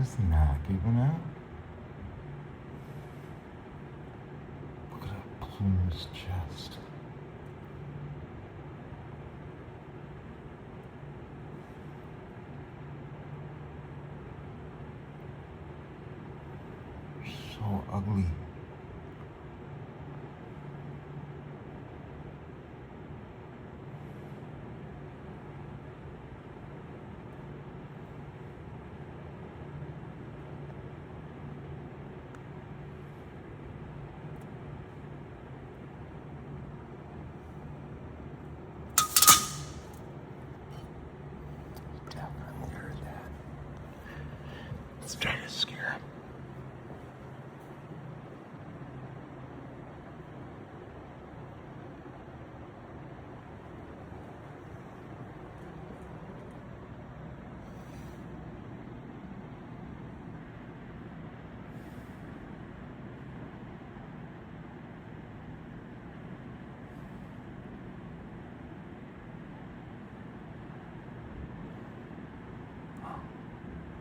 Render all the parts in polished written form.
He's not giving up. Look at that plume's chest. So ugly. Definitely heard that. Let's try to scare him.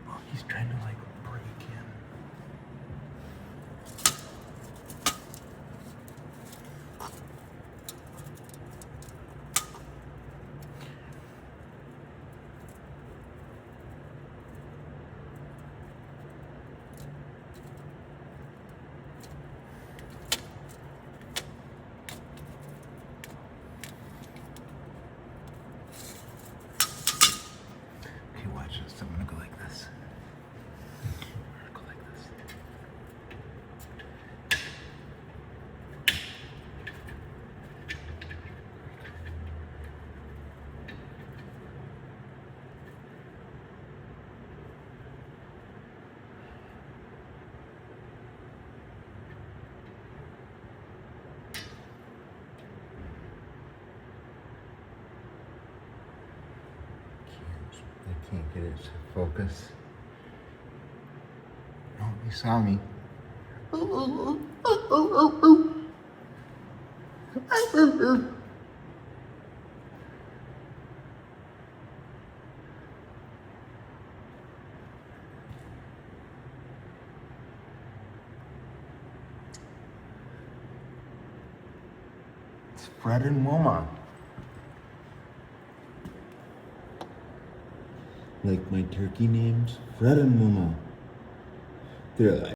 Oh, he's trying to like break in. Okay, watch this. I'm gonna go like this. Go like this. I can't get it to focus. No, he saw me. It's Fred and Wilma. Like my turkey names, Fred and Wilma. They're like